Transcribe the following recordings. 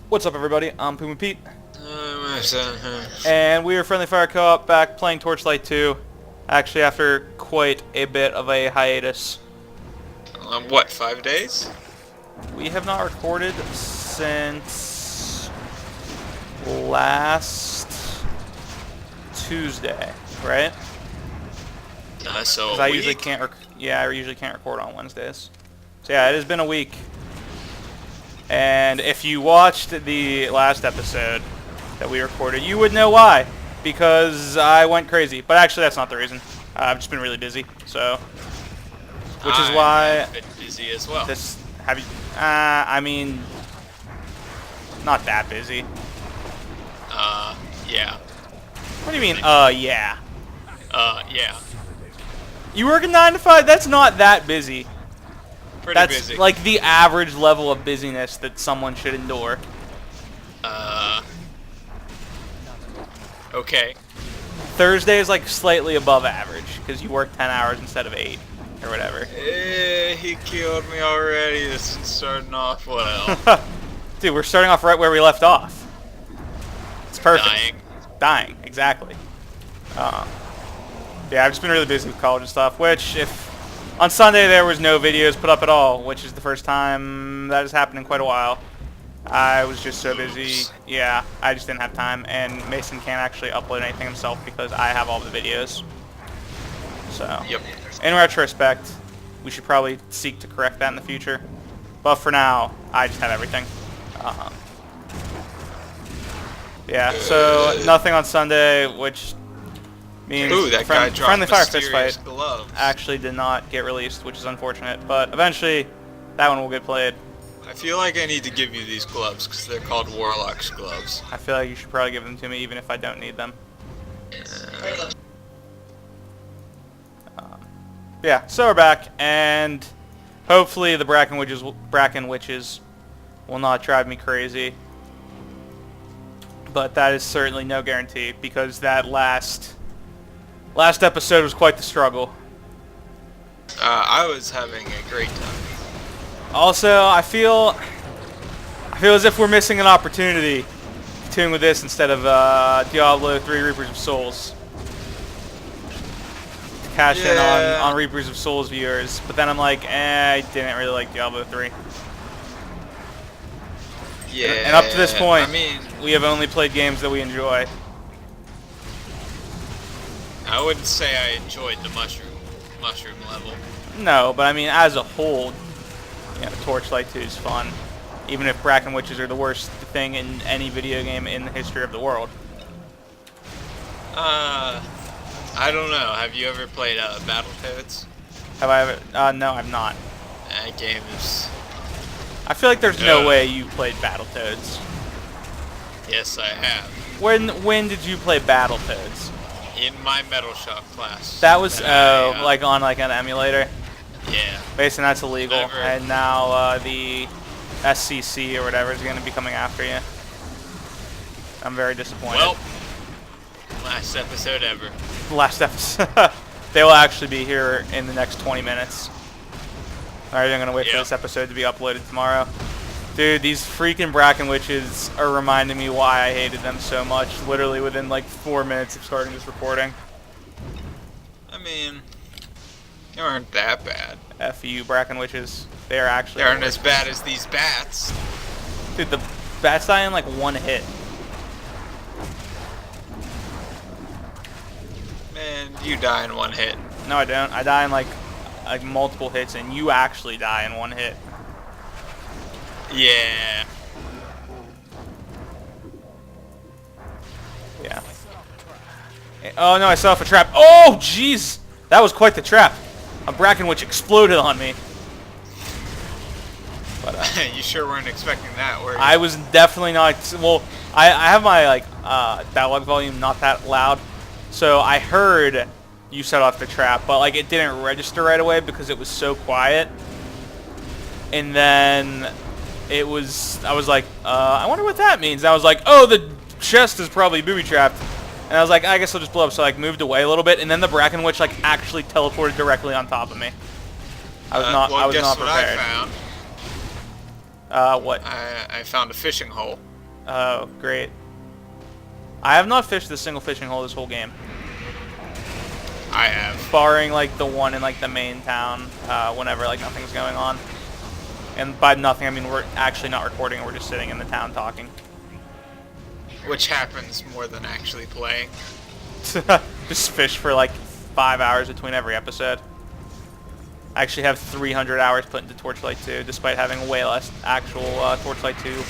What's up, everybody? I'm Puma Pete, Uh, and we are Friendly Fire Co-op back playing Torchlight 2. Actually, after quite a bit of a hiatus. what, 5 days? We have not recorded since last Tuesday, right? So Because a I week? usually can't. I usually can't record on Wednesdays. So yeah, it has been a week. And if you watched the last episode that we recorded, you would know why. Because I went crazy. But actually, that's not the reason. I've just been really busy. So, which is why I've been busy as well. this have you? I mean, not that busy. Yeah. What do you mean? Yeah. Yeah. You work a 9 to 5. That's not that busy. Pretty That's busy. like the average level of busyness that someone should endure. Okay. Thursday is like slightly above average because you work 10 hours instead of 8 or whatever. He killed me already. This is starting off well. Dude, we're starting off right where we left off. It's perfect. Dying. Exactly. Yeah, I've just been really busy with college and stuff, which if on Sunday there was no videos put up at all, which is the first time that has happened in quite a while. I was just so busy. Yeah, I just didn't have time, and Mason can't actually upload anything himself because I have all the videos. So, Yep. in retrospect, we should probably seek to correct that in the future. But for now, I just have everything. Yeah, so nothing on Sunday, which means Ooh, that guy dropped Friendly Fire Fist mysterious Fight gloves. actually did not get released, which is unfortunate. But eventually, that one will get played. I feel like I need to give you these gloves because they're called Warlock's gloves. I feel like you should probably give them to me, even if I don't need them. Yeah, so we're back, and hopefully the Bracken Witches will not drive me crazy. But that is certainly no guarantee, because that last episode was quite the struggle. I was having a great time. Also, I feel as if we're missing an opportunity continuing with this instead of Diablo 3 Reapers of Souls. To cash in on Reapers of Souls viewers, but then I'm like, I didn't really like Diablo 3. Yeah. And up to this point, I mean, we have only played games that we enjoy. I wouldn't say I enjoyed the mushroom level. No, but I mean, as a whole, Torchlight 2 is fun. Even if Bracken Witches are the worst thing in any video game in the history of the world. I don't know. Have you ever played Battletoads? Have I ever? No, I've not. That game is... I feel like there's no way you played Battletoads. Yes, I have. When did you play Battletoads? In my Metal Shop class. That was like on like an emulator. Yeah. Basically, that's illegal. Never. And now the SCC or whatever is going to be coming after you. I'm very disappointed. Well, last episode ever. Last episode. They will actually be here in the next 20 minutes. Alright, I'm going to wait for this episode to be uploaded tomorrow. Dude, these freaking Bracken Witches are reminding me why I hated them so much, literally within like 4 minutes of starting this recording. I mean, they aren't that bad. F you, Bracken Witches. They are actually... They aren't as bad as these bats. Dude, the bats die in like one hit. Man, you die in one hit. No, I don't. I die in like multiple hits, and you actually die in one hit. Yeah. Yeah. Oh no, I set off a trap. Oh, jeez! That was quite the trap. A Bracken Witch exploded on me. But, You sure weren't expecting that, were you? I was definitely not. Well, I have my like dialogue volume not that loud, so I heard you set off the trap, but like it didn't register right away because it was so quiet. And then I was like, I wonder what that means. And I was like, oh, the chest is probably booby trapped. And I was like, I guess I'll just blow up. So I like moved away a little bit, and then the Bracken Witch like actually teleported directly on top of me. I was not. Well, I was guess not what prepared. I found? What? I found a fishing hole. Oh, great. I have not fished a single fishing hole this whole game. I have. Barring, like, the one in, like, the main town, whenever, like, nothing's going on. And by nothing, I mean we're actually not recording, we're just sitting in the town talking. Which happens more than actually playing. Just fish for, like, 5 hours between every episode. I actually have 300 hours put into Torchlight 2, despite having way less actual Torchlight 2,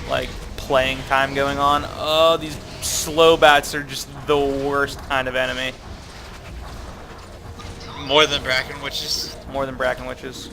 like, playing time going on. Oh, these slow bats are just the worst kind of enemy. More than Bracken Witches? More than Bracken Witches.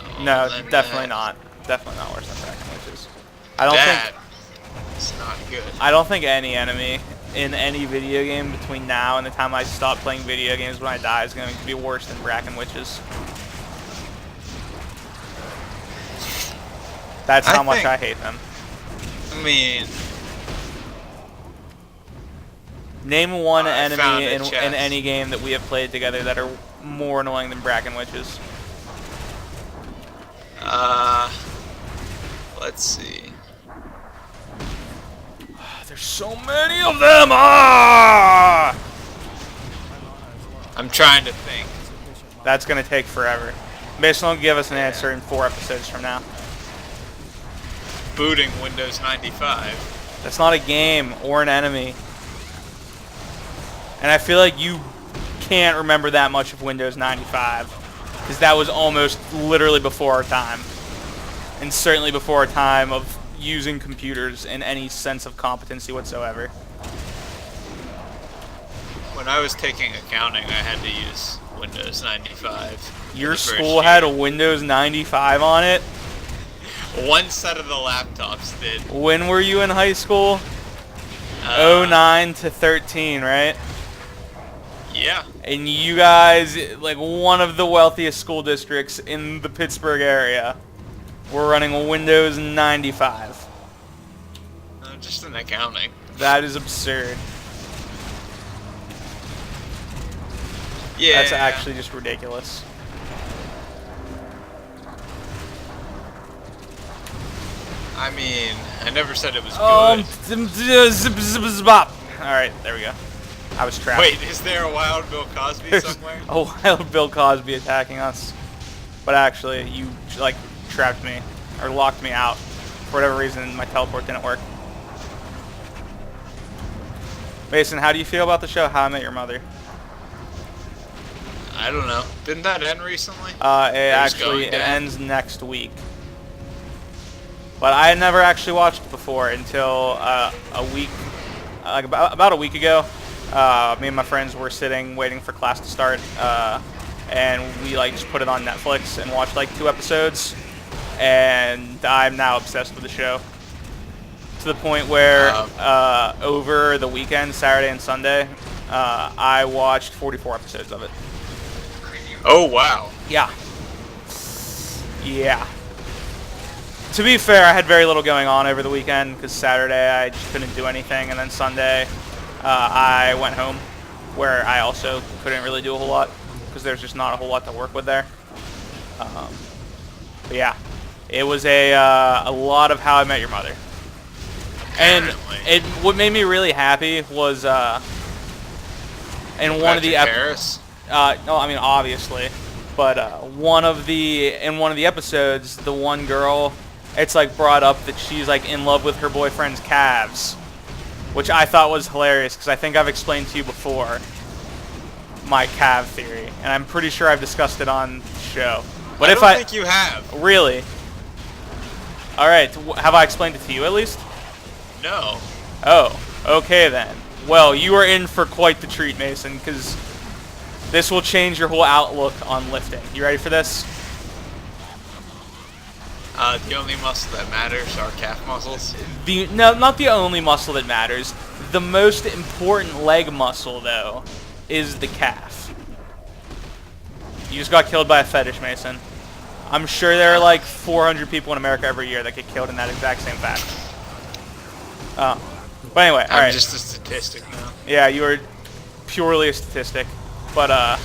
Oh, No, then definitely that- not. Definitely not worse than Bracken Witches. I don't think. It's not good. I don't think any enemy in any video game between now and the time I stop playing video games when I die is going to be worse than Bracken Witches. That's how much I hate them. I mean, Name one I found enemy a in chest. any game that we have played together that are more annoying than Bracken Witches. let's see. There's so many of them! Ah! I'm trying to think. That's going to take forever. Mason will give us an answer in 4 episodes from now. Booting Windows 95. That's not a game or an enemy. And I feel like you can't remember that much of Windows 95. Because that was almost literally before our time. And certainly before our time of using computers in any sense of competency whatsoever. When I was taking accounting, I had to use Windows 95. for Your the first school year. had a Windows 95 on it? One set of the laptops did. When were you in high school? 09 to 13, right? Yeah. And you guys, like one of the wealthiest school districts in the Pittsburgh area, were running a Windows 95. Just in accounting. That is absurd. Yeah. That's actually just ridiculous. I mean, I never said it was good. Alright, there we go. I was trapped. Wait, is there a Wild Bill Cosby There's somewhere? a wild Bill Cosby attacking us. But actually, you, like, trapped me. Or locked me out. For whatever reason, my teleport didn't work. Mason, how do you feel about the show How I Met Your Mother? I don't know. Didn't that end recently? It ends next week. But I had never actually watched it before until a week, like about a week ago. Me and my friends were sitting waiting for class to start, and we like just put it on Netflix and watched like 2 episodes, and I'm now obsessed with the show. To the point where over the weekend, Saturday and Sunday, I watched 44 episodes of it. Oh, wow. Yeah. Yeah. To be fair, I had very little going on over the weekend because Saturday I just couldn't do anything, and then Sunday I went home where I also couldn't really do a whole lot because there's just not a whole lot to work with there. But yeah, it was a lot of How I Met Your Mother. And what made me really happy was in one of the Paris? no, I mean obviously, but in one of the episodes, the one girl, it's like brought up that she's like in love with her boyfriend's calves, which I thought was hilarious because I think I've explained to you before my calf theory, and I'm pretty sure I've discussed it on the show. But I don't think you have. Really? All right, have I explained it to you at least? No. Oh, okay then. Well, you are in for quite the treat, Mason, because this will change your whole outlook on lifting. You ready for this? The only muscle that matters are calf muscles. No, not the only muscle that matters. The most important leg muscle, though, is the calf. You just got killed by a fetish, Mason. I'm sure there are like 400 people in America every year that get killed in that exact same fashion. But anyway, all right. I'm just a statistic now. Yeah, you are purely a statistic. But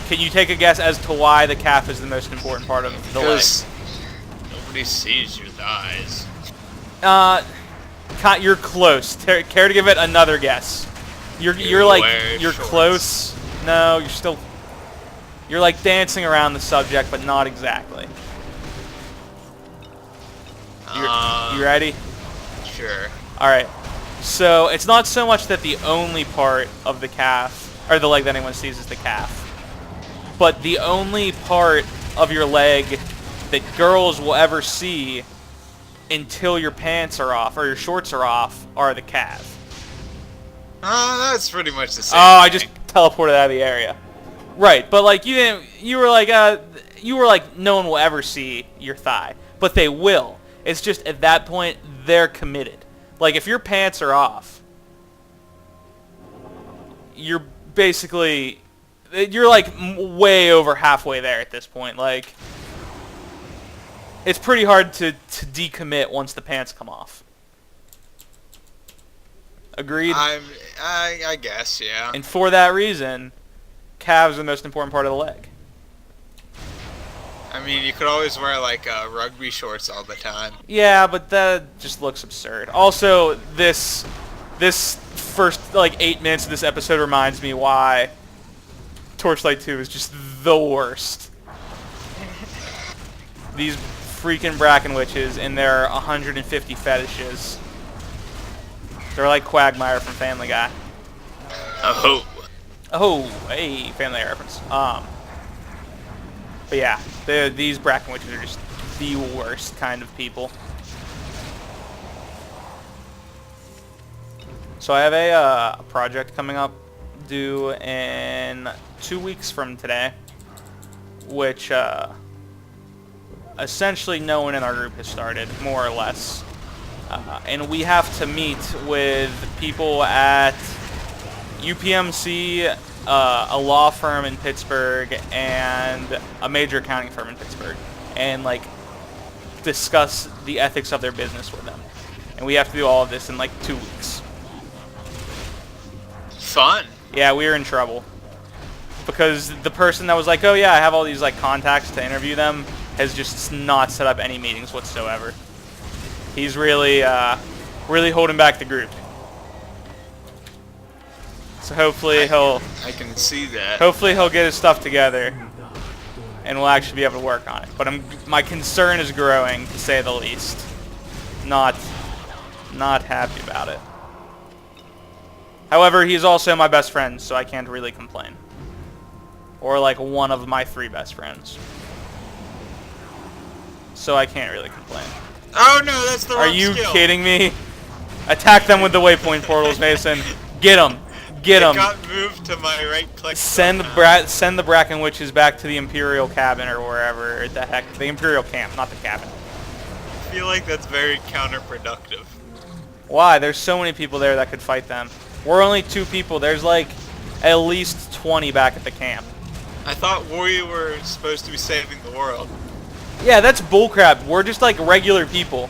can you take a guess as to why the calf is the most important part of the leg? Because nobody sees your thighs. You're close. Care to give it another guess? You're close. No, you're like dancing around the subject, but not exactly. You ready? Sure. All right. So it's not so much that the only part of the calf, or the leg that anyone sees is the calf, but the only part of your leg that girls will ever see until your pants are off or your shorts are off are the calf. That's pretty much the same Oh, I thing. just teleported out of the area. Right, but like you were like no one will ever see your thigh, but they will. It's just at that point they're committed. Like if your pants are off, you're basically like way over halfway there at this point. Like it's pretty hard to decommit once the pants come off. Agreed? I guess, yeah. And for that reason, calves are the most important part of the leg. I mean, you could always wear like rugby shorts all the time. Yeah, but that just looks absurd. Also, this first like 8 minutes of this episode reminds me why Torchlight II is just the worst. These freaking bracken witches and their 150 fetishes. They're like Quagmire from Family Guy. Oh. Oh, hey, Family Guy reference. But yeah, these bracken witches are just the worst kind of people. So I have a project coming up due in 2 weeks from today, which essentially no one in our group has started, more or less. And we have to meet with people at UPMC, a law firm in Pittsburgh, and a major accounting firm in Pittsburgh, and like discuss the ethics of their business with them. And we have to do all of this in like 2 weeks. Fun. Yeah, we were in trouble because the person that was like, "Oh yeah, I have all these like contacts to interview them," has just not set up any meetings whatsoever. He's really holding back the group. So hopefully I can see that. Hopefully he'll get his stuff together, and we'll actually be able to work on it. But my concern is growing, to say the least. Not happy about it. However, he's also my best friend, so I can't really complain. Or like one of my 3 best friends. So I can't really complain. Oh no, that's the wrong Are you skill. kidding me? Attack them with the waypoint portals, Mason. Get them. Get It them. got moved to my right click. Send the bracken witches back to the Imperial cabin or wherever the heck. The Imperial camp, not the cabin. I feel like that's very counterproductive. Why? There's so many people there that could fight them. We're only 2 people. There's like at least 20 back at the camp. I thought we were supposed to be saving the world. Yeah, that's bullcrap. We're just like regular people.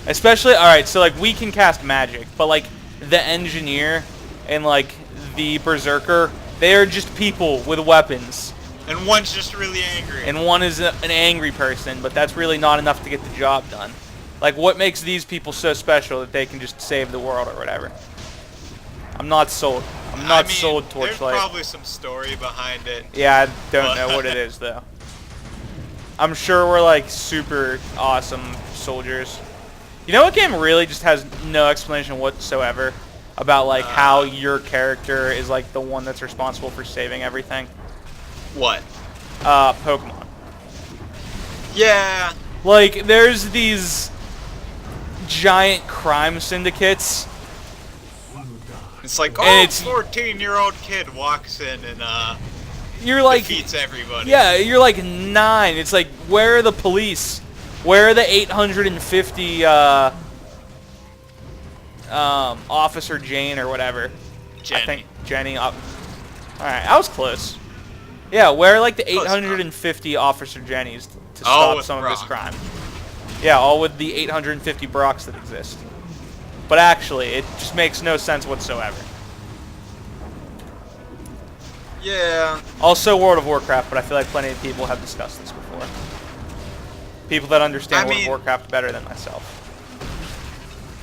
Especially, alright, so like we can cast magic, but like the engineer and like the berserker, they are just people with weapons. And one's just really angry. And one is an angry person, but that's really not enough to get the job done. Like, what makes these people so special that they can just save the world or whatever? I'm not sold. I'm not sold Torchlight. There's probably some story behind it. Yeah, I don't know what it is, though. I'm sure we're, like, super awesome soldiers. You know what game really just has no explanation whatsoever about, like, how your character is, like, the one that's responsible for saving everything? What? Pokemon. Yeah. Like, there's these giant crime syndicates. It's like, And oh, it's- 14-year-old kid walks in and You're like, defeats everybody. yeah, you're like 9. It's like, where are the police? Where are the 850 Officer Jane or whatever? Jenny. I think Jenny. All right, I was close. Yeah, where are like the Close 850 Officer Jennies to All stop with some of this Brock. crime? Yeah, all with the 850 Brocks that exist. But actually, it just makes no sense whatsoever. Yeah. Also World of Warcraft, but I feel like plenty of people have discussed this before. People that understand I World of mean, Warcraft better than myself.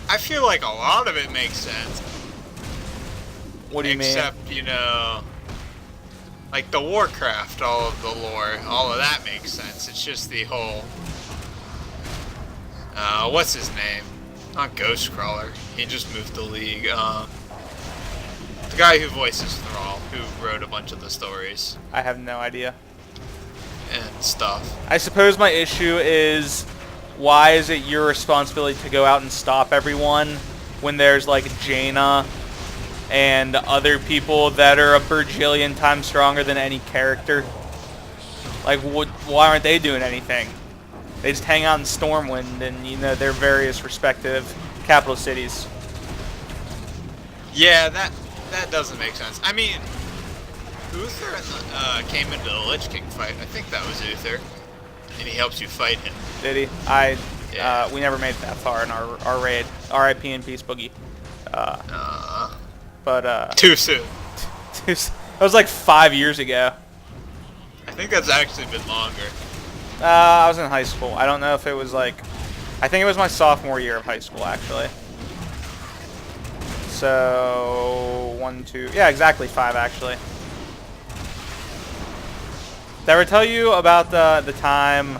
I feel like a lot of it makes sense. What do you mean? Except, you know, like the Warcraft, all of the lore, all of that makes sense. It's just the whole, what's his name? Not Ghostcrawler. He just moved the league. The guy who voices Thrall, who wrote a bunch of the stories I have no idea. and stuff. I suppose my issue is, why is it your responsibility to go out and stop everyone when there's like Jaina and other people that are a bajillion times stronger than any character? Like, why aren't they doing anything? They just hang out in Stormwind and, you know, their various respective capital cities. Yeah, that doesn't make sense. I mean, Uther came into the Lich King fight. I think that was Uther, and he helps you fight him. Did he? Yeah. We never made it that far in our raid. R.I.P. and peace, Boogie. Too soon. That was like 5 years ago. I think that's actually been longer. I was in high school. I don't know if it was like, I think it was my sophomore year of high school, actually. So, 1, 2, yeah, exactly 5, actually. Did I ever tell you about the time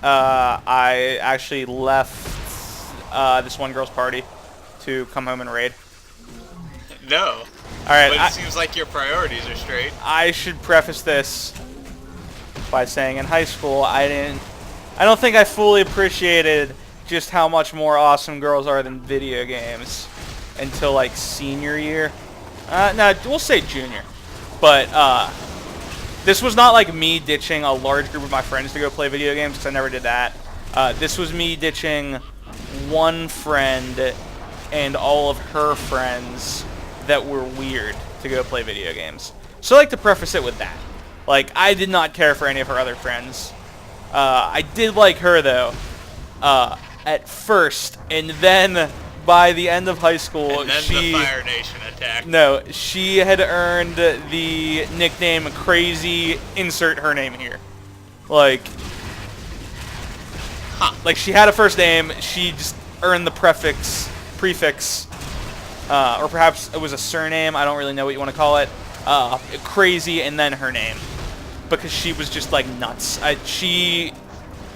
I actually left this one girl's party to come home and raid? No. Alright, But it seems like your priorities are straight. I should preface this by saying in high school, I don't think I fully appreciated just how much more awesome girls are than video games until like senior year. No, we'll say junior. But this was not like me ditching a large group of my friends to go play video games, because I never did that. This was me ditching one friend and all of her friends that were weird to go play video games. So I like to preface it with that. Like, I did not care for any of her other friends. I did like her, though, at first, and then by the end of high school, And then the Fire Nation attacked. No, she had earned the nickname Crazy, insert her name here. Like, like she had a first name, she just earned the prefix, or perhaps it was a surname, I don't really know what you want to call it, Crazy, and then her name. Because she was just like nuts. She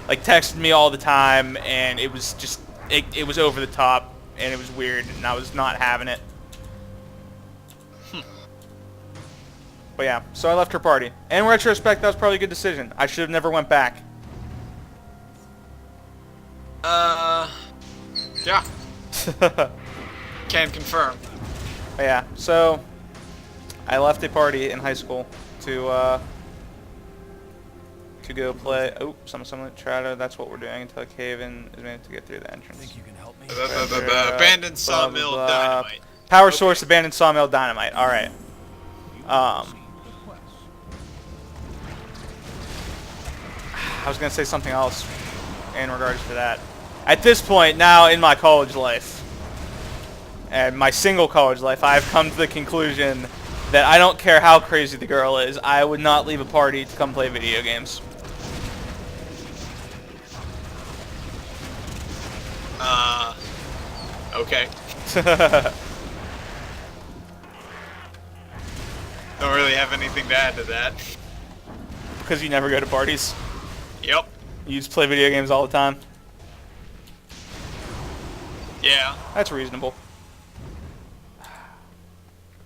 like texted me all the time, and it was just, it was over the top, and it was weird, and I was not having it. But yeah, so I left her party. In retrospect, that was probably a good decision. I should have never went back. Yeah. Can confirm. But yeah, so I left a party in high school to go play. Oh, someone try to. That's what we're doing until a cave-in is made to get through the entrance. Think you can help me? Abandoned sawmill dynamite. Power source, abandoned sawmill dynamite. All right. I was gonna say something else in regards to that. At this point now in my college life, and my single college life, I've come to the conclusion that I don't care how crazy the girl is, I would not leave a party to come play video games. Okay. Don't really have anything to add to that. Because you never go to parties. Yep. You just play video games all the time. Yeah. That's reasonable.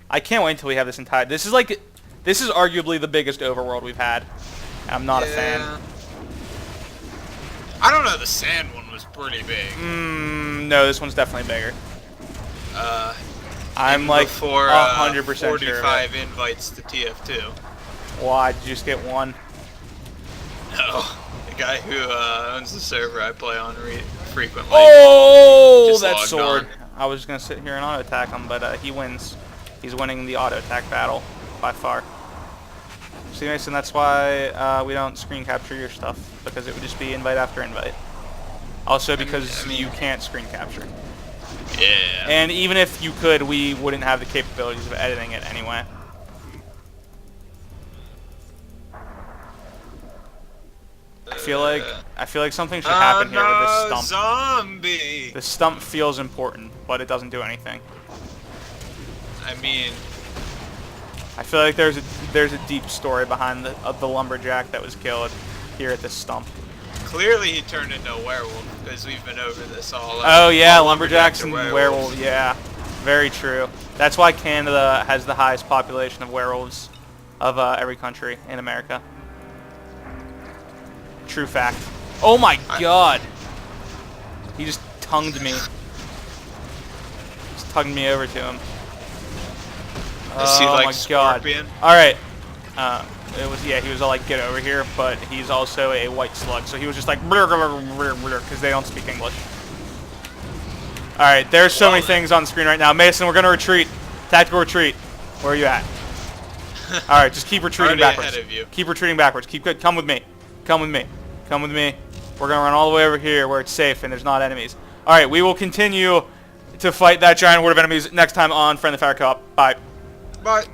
I can't wait until we have this entire... This is arguably the biggest overworld we've had. I'm not a fan. I don't know, the sand one was pretty big. No, this one's definitely bigger. I'm like 100% sure. 45 invites to TF2. Why? Did you just get one? No. The guy who owns the server I play on frequently. Oh, just that logged sword. on. I was going to sit here and auto attack him, but he wins. He's winning the auto attack battle by far. See, Mason, that's why we don't screen capture your stuff, because it would just be invite after invite. Also because you can't screen capture. Yeah. And even if you could, we wouldn't have the capabilities of editing it anyway. feel like something should happen here with this stump. Zombie. The stump feels important, but it doesn't do anything. I mean, I feel like there's a deep story behind the lumberjack that was killed here at this stump. clearly he turned into a werewolf because we've been over this all. Oh yeah, all lumberjacks and werewolves. werewolves. Yeah, very true. That's why Canada has the highest population of werewolves of every country in America. True fact. Oh my god! He just tongued me. Just tongued me over to him. Is he like Scorpion? Alright. He was all like, get over here, but he's also a white slug, so he was just like, because they don't speak English. Alright, there's so many things on the screen right now. Mason, we're going to retreat. Tactical retreat. Where are you at? Alright, just keep retreating backwards. Ahead of you. Keep retreating backwards. Come with me. Come with me. Come with me. We're going to run all the way over here where it's safe and there's not enemies. Alright, we will continue to fight that giant horde of enemies next time on Friendly Fire Co-op. Bye. Bye.